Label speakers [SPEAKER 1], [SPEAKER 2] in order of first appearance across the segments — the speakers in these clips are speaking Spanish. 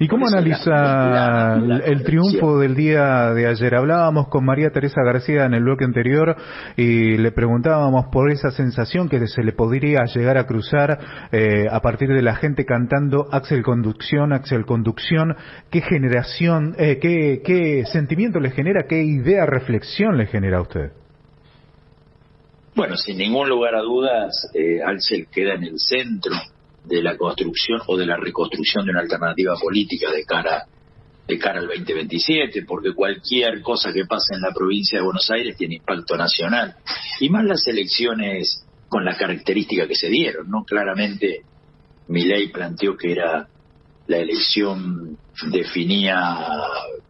[SPEAKER 1] ¿Y
[SPEAKER 2] Por
[SPEAKER 1] cómo
[SPEAKER 2] eso
[SPEAKER 1] analiza el triunfo del día de ayer? Hablábamos con María Teresa García en el bloque anterior y le preguntábamos por esa sensación que se le podría llegar a cruzar a partir de la gente cantando Axel Conducción, Axel Conducción. ¿Qué generación, qué sentimiento le genera, qué idea, reflexión le genera a usted?
[SPEAKER 2] Bueno, sin ningún lugar a dudas, Axel queda en el centro de la construcción o de la reconstrucción de una alternativa política de cara al 2027, porque cualquier cosa que pase en la provincia de Buenos Aires tiene impacto nacional, y más las elecciones con las características que se dieron, ¿no? Claramente Milei planteó que era la elección, definía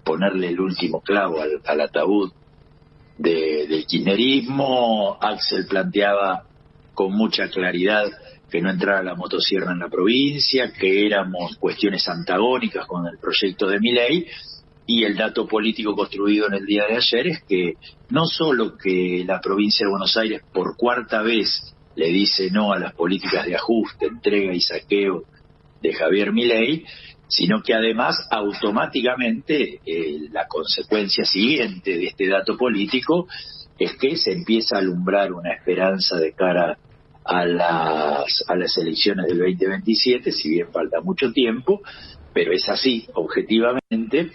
[SPEAKER 2] ponerle el último clavo al ataúd del kirchnerismo. Axel planteaba con mucha claridad que no entrara la motosierra en la provincia, que éramos cuestiones antagónicas con el proyecto de Milei, y el dato político construido en el día de ayer es que no solo que la provincia de Buenos Aires por cuarta vez le dice no a las políticas de ajuste, entrega y saqueo de Javier Milei, sino que además automáticamente la consecuencia siguiente de este dato político es que se empieza a alumbrar una esperanza de cara a las elecciones del 2027, si bien falta mucho tiempo, pero es así, objetivamente,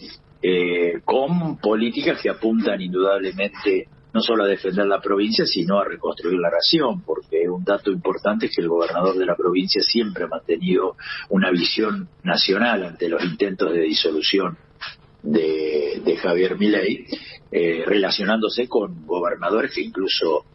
[SPEAKER 2] con políticas que apuntan indudablemente no solo a defender la provincia, sino a reconstruir la nación, porque un dato importante es que el gobernador de la provincia siempre ha mantenido una visión nacional ante los intentos de disolución de Javier Milei, relacionándose con gobernadores que incluso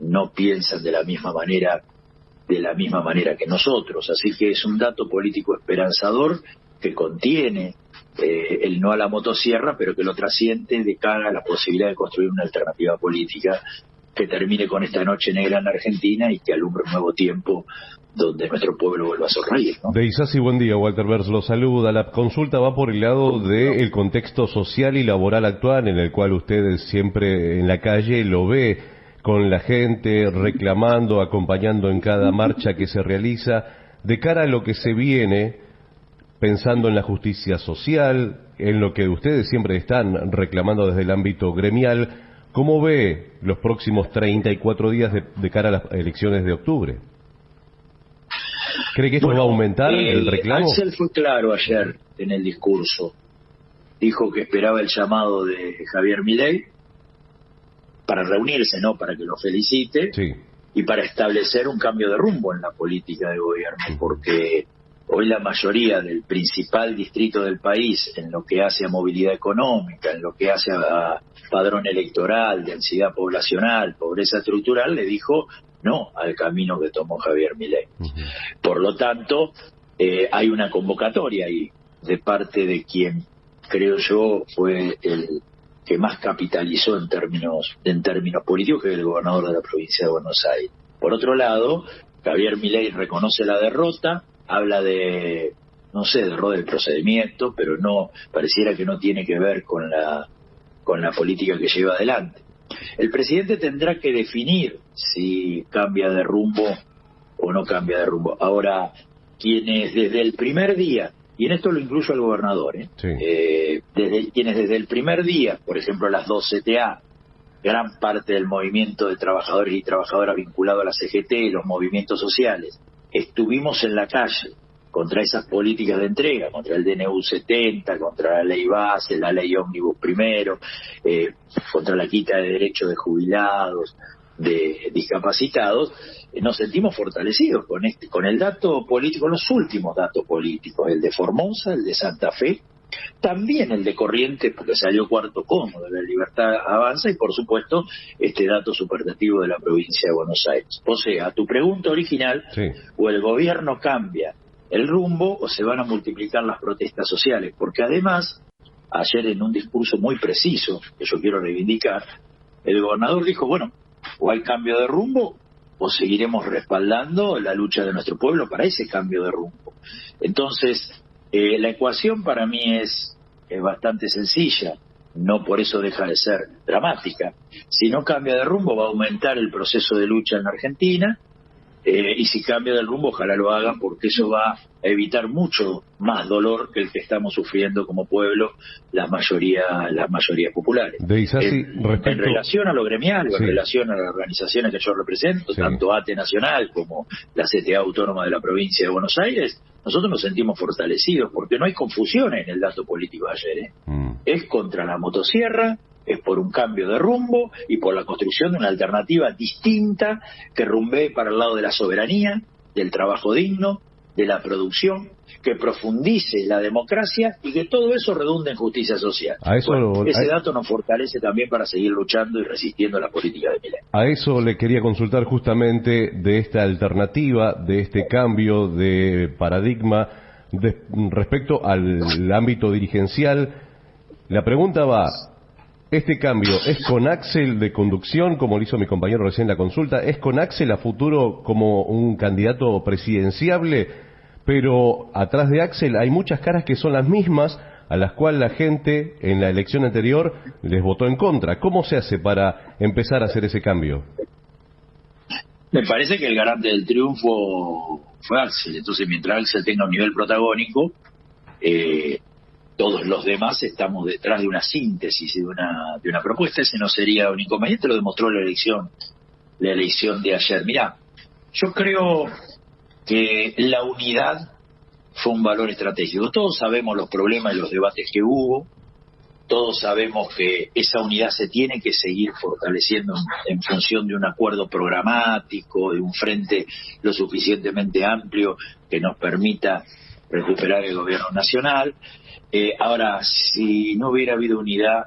[SPEAKER 2] no piensan de la misma manera que nosotros. Así que es un dato político esperanzador que contiene el no a la motosierra, pero que lo trasciende de cara a la posibilidad de construir una alternativa política que termine con esta noche negra en la Argentina y que alumbre un nuevo tiempo donde nuestro pueblo vuelva a sonreír, ¿no?
[SPEAKER 3] De Isasi, buen día. Walter Bers lo saluda. La consulta va por el lado del contexto social y laboral actual, en el cual usted siempre en la calle lo ve con la gente reclamando, acompañando en cada marcha que se realiza, de cara a lo que se viene, pensando en la justicia social, en lo que ustedes siempre están reclamando desde el ámbito gremial. ¿Cómo ve los próximos 34 días de cara a las elecciones de octubre? ¿Cree que esto va a aumentar el reclamo?
[SPEAKER 2] Axel fue claro ayer en el discurso. Dijo que esperaba el llamado de Javier Milei para reunirse, no para que lo felicite,
[SPEAKER 3] sí,
[SPEAKER 2] y para establecer un cambio de rumbo en la política de gobierno, porque hoy la mayoría del principal distrito del país, en lo que hace a movilidad económica, en lo que hace a padrón electoral, densidad poblacional, pobreza estructural, le dijo no al camino que tomó Javier Milei. Por lo tanto, hay una convocatoria ahí de parte de quien, creo yo, fue el que más capitalizó en términos políticos, que es el gobernador de la provincia de Buenos Aires. Por otro lado, Javier Milei reconoce la derrota, habla de, no sé, de error del procedimiento, pero no, pareciera que no tiene que ver con la política que lleva adelante. El presidente tendrá que definir si cambia de rumbo o no cambia de rumbo. Ahora, quienes desde el primer día, y en esto lo incluyo al gobernador,
[SPEAKER 3] sí,
[SPEAKER 2] quienes desde el primer día, por ejemplo las dos CTA, gran parte del movimiento de trabajadores y trabajadoras vinculado a la CGT, los movimientos sociales, estuvimos en la calle contra esas políticas de entrega, contra el DNU 70, contra la ley base, la ley ómnibus primero, contra la quita de derechos de jubilados, de discapacitados, nos sentimos fortalecidos con el dato político, los últimos datos políticos, el de Formosa, el de Santa Fe, también el de Corrientes, porque salió cuarto cómodo, la Libertad Avanza, y por supuesto este dato superlativo de la provincia de Buenos Aires. O sea, a tu pregunta original, sí, o el gobierno cambia el rumbo o se van a multiplicar las protestas sociales, porque además, ayer en un discurso muy preciso, que yo quiero reivindicar, el gobernador dijo, bueno, o hay cambio de rumbo o seguiremos respaldando la lucha de nuestro pueblo para ese cambio de rumbo. Entonces, la ecuación para mí es bastante sencilla, no por eso deja de ser dramática. Si no cambia de rumbo va a aumentar el proceso de lucha en la Argentina, y si cambia del rumbo, ojalá lo hagan, porque eso va a evitar mucho más dolor que el que estamos sufriendo como pueblo, las mayorías populares.
[SPEAKER 3] En
[SPEAKER 2] relación a lo gremial,
[SPEAKER 3] sí,
[SPEAKER 2] en relación a las organizaciones que yo represento, sí, tanto ATE Nacional como la CTA Autónoma de la Provincia de Buenos Aires, nosotros nos sentimos fortalecidos, porque no hay confusión en el dato político de ayer. Es contra la motosierra, es por un cambio de rumbo y por la construcción de una alternativa distinta que rumbee para el lado de la soberanía, del trabajo digno, de la producción, que profundice la democracia y que todo eso redunde en justicia social. Ese dato nos fortalece también para seguir luchando y resistiendo a la política de Milei.
[SPEAKER 3] A eso le quería consultar justamente de esta alternativa, de este cambio de paradigma respecto al ámbito dirigencial. La pregunta va: ¿este cambio es con Axel de conducción, como lo hizo mi compañero recién en la consulta? ¿Es con Axel a futuro como un candidato presidenciable? Pero atrás de Axel hay muchas caras que son las mismas, a las cuales la gente en la elección anterior les votó en contra. ¿Cómo se hace para empezar a hacer ese cambio?
[SPEAKER 2] Me parece que el garante del triunfo fue Axel. Entonces, mientras Axel tenga un nivel protagónico, todos los demás estamos detrás de una síntesis, de una propuesta. Ese no sería un inconveniente, lo demostró la elección de ayer. Mirá, yo creo que la unidad fue un valor estratégico. Todos sabemos los problemas y los debates que hubo, todos sabemos que esa unidad se tiene que seguir fortaleciendo en función de un acuerdo programático, de un frente lo suficientemente amplio que nos permita recuperar el gobierno nacional. Ahora, si no hubiera habido unidad,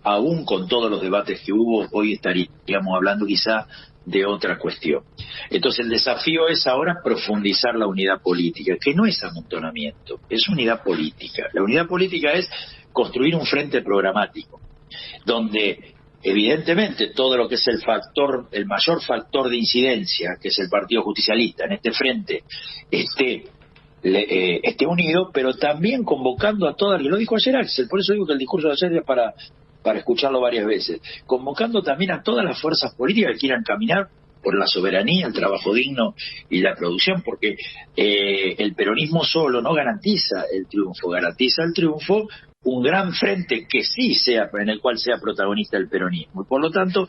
[SPEAKER 2] aún con todos los debates que hubo, hoy estaríamos hablando quizá de otra cuestión. Entonces el desafío es ahora profundizar la unidad política, que no es amontonamiento, es unidad política. La unidad política es construir un frente programático, donde evidentemente todo lo que es el mayor factor de incidencia, que es el Partido Justicialista, en este frente esté unido, pero también convocando a todas, lo dijo ayer Axel, por eso digo que el discurso de ayer es para escucharlo varias veces, convocando también a todas las fuerzas políticas que quieran caminar por la soberanía, el trabajo digno y la producción, porque el peronismo solo no garantiza el triunfo un gran frente que sí sea, en el cual sea protagonista el peronismo. Y por lo tanto,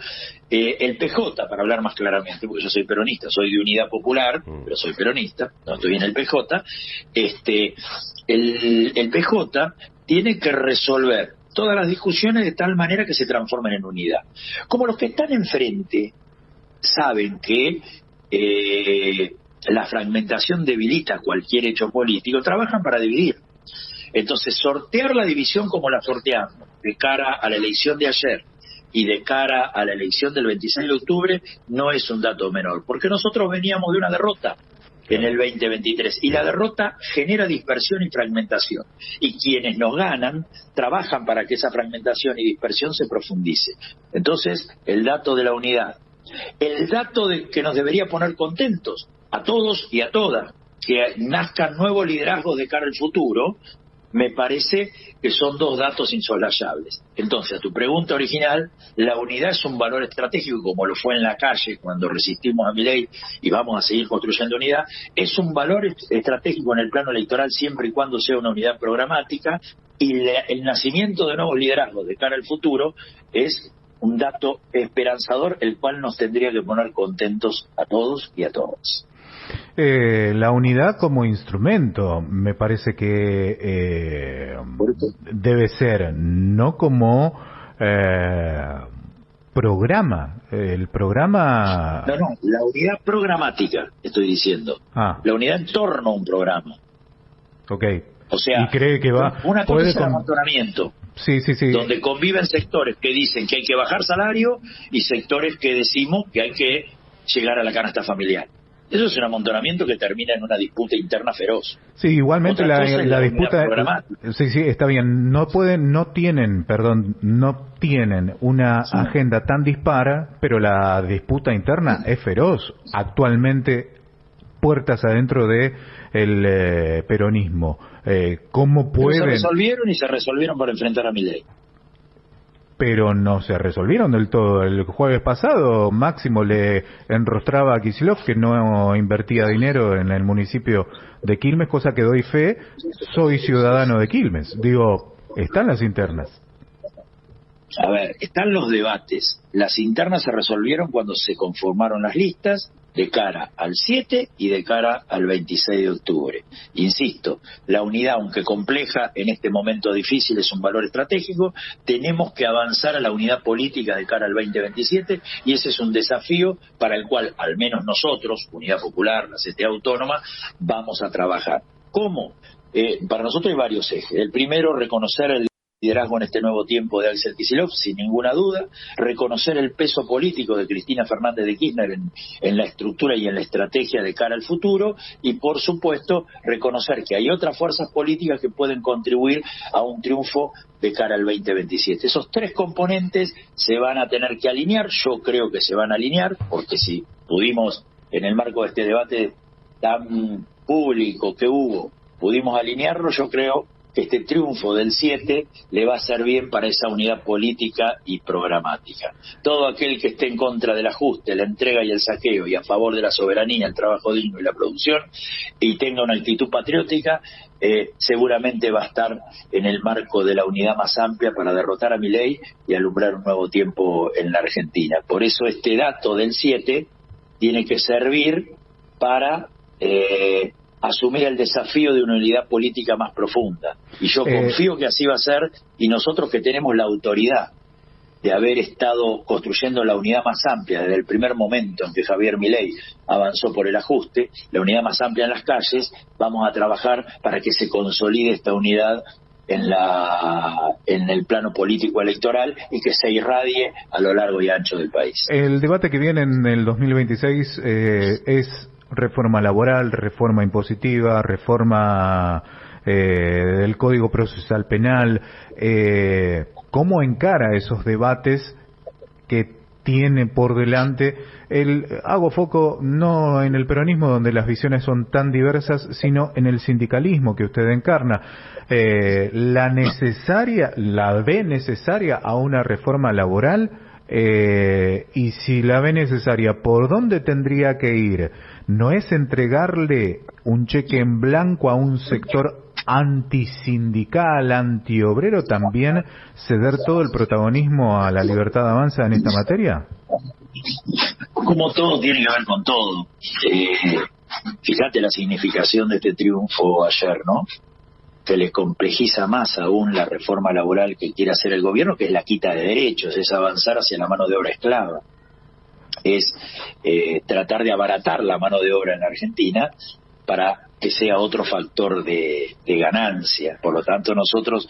[SPEAKER 2] el PJ, para hablar más claramente, porque yo soy peronista, soy de Unidad Popular, pero soy peronista, no estoy en el PJ, el PJ tiene que resolver todas las discusiones de tal manera que se transformen en unidad. Como los que están enfrente saben que la fragmentación debilita cualquier hecho político, trabajan para dividir. Entonces, sortear la división como la sorteamos de cara a la elección de ayer y de cara a la elección del 26 de octubre no es un dato menor, porque nosotros veníamos de una derrota en el 2023 y la derrota genera dispersión y fragmentación, y quienes nos ganan trabajan para que esa fragmentación y dispersión se profundice. Entonces, el dato de la unidad, el dato de que nos debería poner contentos a todos y a todas, que nazcan nuevos liderazgos de cara al futuro, me parece que son dos datos insoslayables. Entonces, a tu pregunta original, la unidad es un valor estratégico, como lo fue en la calle cuando resistimos a Milei y vamos a seguir construyendo unidad. Es un valor estratégico en el plano electoral siempre y cuando sea una unidad programática, y el nacimiento de nuevos liderazgos de cara al futuro es un dato esperanzador, el cual nos tendría que poner contentos a todos y a todas.
[SPEAKER 1] La unidad como instrumento me parece que debe ser, no como programa. El programa...
[SPEAKER 2] No, la unidad programática, estoy diciendo. La unidad en torno a un programa.
[SPEAKER 1] Ok.
[SPEAKER 2] O sea,
[SPEAKER 1] y cree que va...
[SPEAKER 2] una cosa es el amontonamiento.
[SPEAKER 1] Sí.
[SPEAKER 2] Donde conviven sectores que dicen que hay que bajar salario y sectores que decimos que hay que llegar a la canasta familiar. Eso es un amontonamiento que termina en una disputa interna feroz.
[SPEAKER 1] Sí, igualmente la disputa... Sí, está bien. No tienen una agenda tan dispara, pero la disputa interna es feroz. Actualmente, puertas adentro de el peronismo. ¿Cómo pueden...?
[SPEAKER 2] Pero se resolvieron por enfrentar a Milei.
[SPEAKER 1] pero no se resolvieron del todo. El jueves pasado Máximo le enrostraba a Kicillof que no invertía dinero en el municipio de Quilmes, cosa que doy fe, soy ciudadano de Quilmes. Digo, están las internas.
[SPEAKER 2] A ver, están los debates. Las internas se resolvieron cuando se conformaron las listas de cara al 7 y de cara al 26 de octubre. Insisto, la unidad, aunque compleja, en este momento difícil es un valor estratégico. Tenemos que avanzar a la unidad política de cara al 2027 y ese es un desafío para el cual, al menos nosotros, Unidad Popular, la CTA Autónoma, vamos a trabajar. ¿Cómo? Para nosotros hay varios ejes. El primero, reconocer el liderazgo en este nuevo tiempo de Axel Kicillof, sin ninguna duda, reconocer el peso político de Cristina Fernández de Kirchner en la estructura y en la estrategia de cara al futuro, y por supuesto reconocer que hay otras fuerzas políticas que pueden contribuir a un triunfo de cara al 2027. Esos tres componentes se van a tener que alinear. Yo creo que se van a alinear, porque si pudimos, en el marco de este debate tan público que hubo, pudimos alinearlo, yo creo que este triunfo del 7 le va a hacer bien para esa unidad política y programática. Todo aquel que esté en contra del ajuste, la entrega y el saqueo y a favor de la soberanía, el trabajo digno y la producción y tenga una actitud patriótica, seguramente va a estar en el marco de la unidad más amplia para derrotar a Milei y alumbrar un nuevo tiempo en la Argentina. Por eso este dato del 7 tiene que servir para asumir el desafío de una unidad política más profunda. Y yo confío que así va a ser, y nosotros que tenemos la autoridad de haber estado construyendo la unidad más amplia desde el primer momento en que Javier Milei avanzó por el ajuste, la unidad más amplia en las calles, vamos a trabajar para que se consolide esta unidad en el plano político electoral y que se irradie a lo largo y ancho del país.
[SPEAKER 1] El debate que viene en el 2026 es reforma laboral, reforma impositiva, reforma del Código Procesal Penal. ¿Cómo encara esos debates que tiene por delante? Hago foco no en el peronismo, donde las visiones son tan diversas, sino en el sindicalismo que usted encarna. ¿La ve necesaria a una reforma laboral? Y si la ve necesaria, ¿por dónde tendría que ir? ¿No es entregarle un cheque en blanco a un sector antisindical, antiobrero, también ceder todo el protagonismo a la Libertad Avanza en esta materia?
[SPEAKER 2] Como todo tiene que ver con todo. Fíjate la significación de este triunfo ayer, ¿no? Que le complejiza más aún la reforma laboral que quiere hacer el gobierno, que es la quita de derechos, es avanzar hacia la mano de obra esclava, es tratar de abaratar la mano de obra en Argentina para que sea otro factor de ganancia. Por lo tanto, nosotros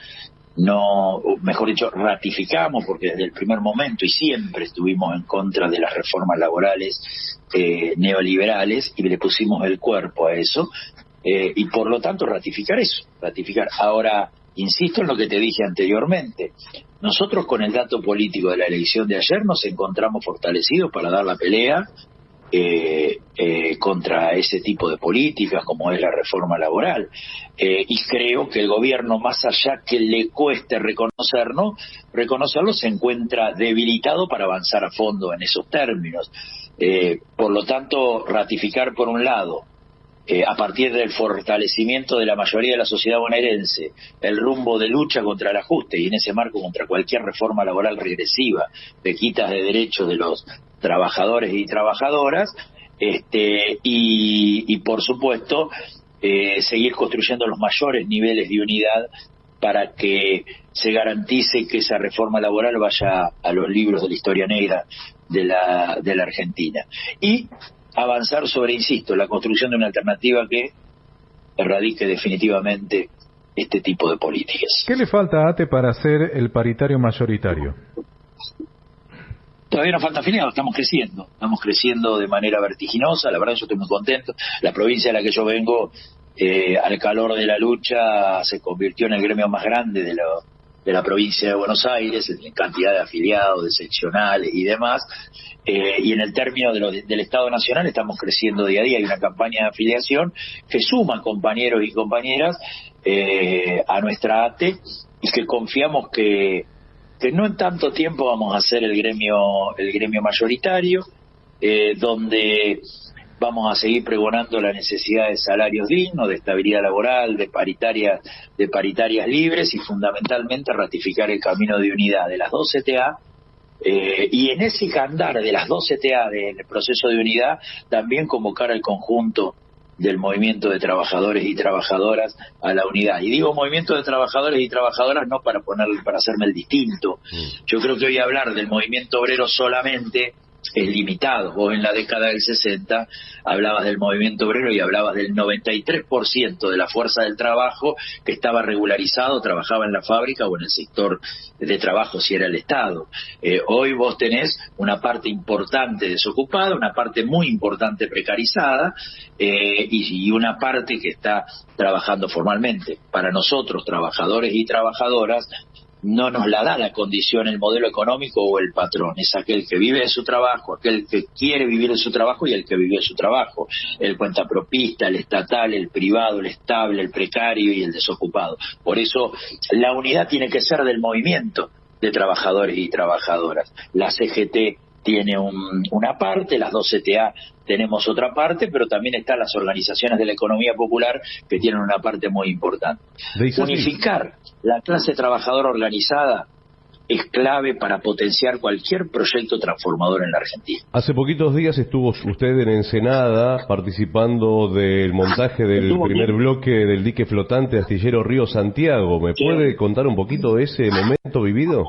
[SPEAKER 2] ratificamos, porque desde el primer momento y siempre estuvimos en contra de las reformas laborales neoliberales y le pusimos el cuerpo a eso. Y por lo tanto ratificar. Ahora, insisto en lo que te dije anteriormente, nosotros con el dato político de la elección de ayer nos encontramos fortalecidos para dar la pelea contra ese tipo de políticas como es la reforma laboral, y creo que el gobierno, más allá que le cueste reconocerlo, se encuentra debilitado para avanzar a fondo en esos términos. Por lo tanto, ratificar por un lado, a partir del fortalecimiento de la mayoría de la sociedad bonaerense, el rumbo de lucha contra el ajuste y en ese marco contra cualquier reforma laboral regresiva, de quitas de derechos de los trabajadores y trabajadoras, y por supuesto seguir construyendo los mayores niveles de unidad para que se garantice que esa reforma laboral vaya a los libros de la historia negra de la Argentina. Y avanzar sobre, insisto, la construcción de una alternativa que erradique definitivamente este tipo de políticas.
[SPEAKER 1] ¿Qué le falta a ATE para ser el paritario mayoritario?
[SPEAKER 2] Todavía nos falta afiliados, estamos creciendo de manera vertiginosa. La verdad, yo estoy muy contento. La provincia de la que yo vengo, al calor de la lucha, se convirtió en el gremio más grande de la provincia de Buenos Aires, en cantidad de afiliados, de seccionales y demás. Y en el término del Estado Nacional estamos creciendo día a día. Hay una campaña de afiliación que suma compañeros y compañeras a nuestra ATE, y que confiamos que que no en tanto tiempo vamos a ser el gremio mayoritario, donde vamos a seguir pregonando la necesidad de salarios dignos, de estabilidad laboral, de paritarias libres y fundamentalmente ratificar el camino de unidad de las dos CTA. Y en ese andar de las dos CTA del proceso de unidad, también convocar al conjunto del movimiento de trabajadores y trabajadoras a la unidad. Y digo movimiento de trabajadores y trabajadoras no para hacerme el distinto. Yo creo que hoy hablar del movimiento obrero solamente es limitado. Vos en la década del 60 hablabas del movimiento obrero y hablabas del 93% de la fuerza del trabajo que estaba regularizado, trabajaba en la fábrica o en el sector de trabajo si era el Estado. Hoy vos tenés una parte importante desocupada, una parte muy importante precarizada, y una parte que está trabajando formalmente. Para nosotros, trabajadores y trabajadoras, no nos la da la condición, el modelo económico o el patrón. Es aquel que vive de su trabajo, aquel que quiere vivir de su trabajo y el que vive de su trabajo. El cuentapropista, el estatal, el privado, el estable, el precario y el desocupado. Por eso la unidad tiene que ser del movimiento de trabajadores y trabajadoras. La CGT tiene una parte, las dos CTA tenemos otra parte, pero también están las organizaciones de la economía popular que tienen una parte muy importante. Unificar la clase trabajadora organizada es clave para potenciar cualquier proyecto transformador en la Argentina.
[SPEAKER 3] Hace poquitos días estuvo usted en Ensenada participando del montaje del primer bloque del dique flotante Astillero Río Santiago. ¿Me puede contar un poquito de ese momento vivido?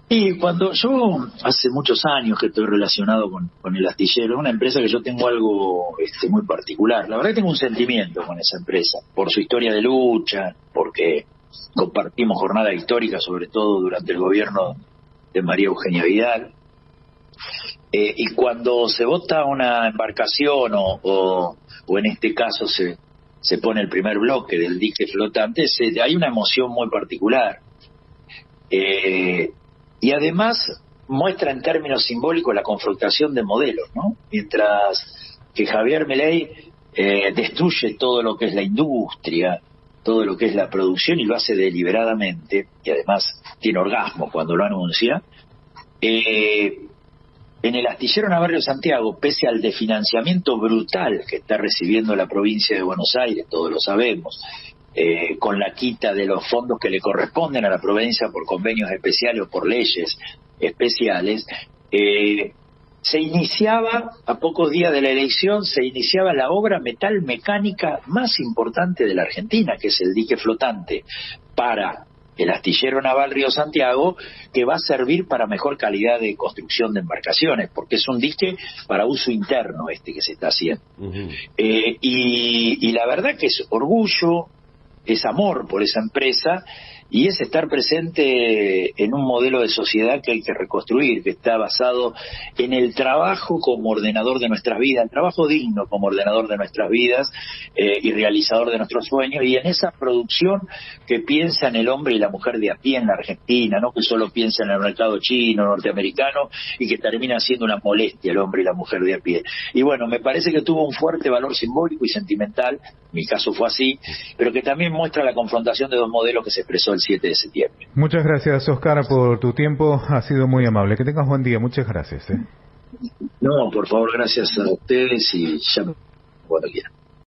[SPEAKER 2] Y cuando yo, hace muchos años que estoy relacionado con el astillero, es una empresa que yo tengo algo muy particular. La verdad que tengo un sentimiento con esa empresa, por su historia de lucha, porque compartimos jornadas históricas, sobre todo durante el gobierno de María Eugenia Vidal. Y cuando se vota una embarcación o en este caso se pone el primer bloque del dique flotante, hay una emoción muy particular. Y además muestra en términos simbólicos la confrontación de modelos, ¿no? Mientras que Javier Milei destruye todo lo que es la industria, todo lo que es la producción y lo hace deliberadamente, y además tiene orgasmo cuando lo anuncia, en el astillero Navarro Santiago, pese al desfinanciamiento brutal que está recibiendo la provincia de Buenos Aires, todos lo sabemos, con la quita de los fondos que le corresponden a la provincia por convenios especiales o por leyes especiales, se iniciaba, a pocos días de la elección, se iniciaba la obra metalmecánica más importante de la Argentina, que es el dique flotante, para el astillero naval Río Santiago, que va a servir para mejor calidad de construcción de embarcaciones, porque es un dique para uso interno que se está haciendo. Y la verdad que es orgullo, es amor por esa empresa y es estar presente en un modelo de sociedad que hay que reconstruir, que está basado en el trabajo como ordenador de nuestras vidas, el trabajo digno como ordenador de nuestras vidas y realizador de nuestros sueños, y en esa producción que piensa en el hombre y la mujer de a pie en la Argentina, no que solo piensa en el mercado chino, norteamericano, y que termina siendo una molestia el hombre y la mujer de a pie. Y bueno, me parece que tuvo un fuerte valor simbólico y sentimental, en mi caso fue así, pero que también muestra la confrontación de dos modelos que se expresó el 7 de septiembre.
[SPEAKER 1] Muchas gracias, Oscar, por tu tiempo. Ha sido muy amable. Que tengas buen día. Muchas gracias.
[SPEAKER 2] No, por favor, gracias a ustedes y ya cuando quieran.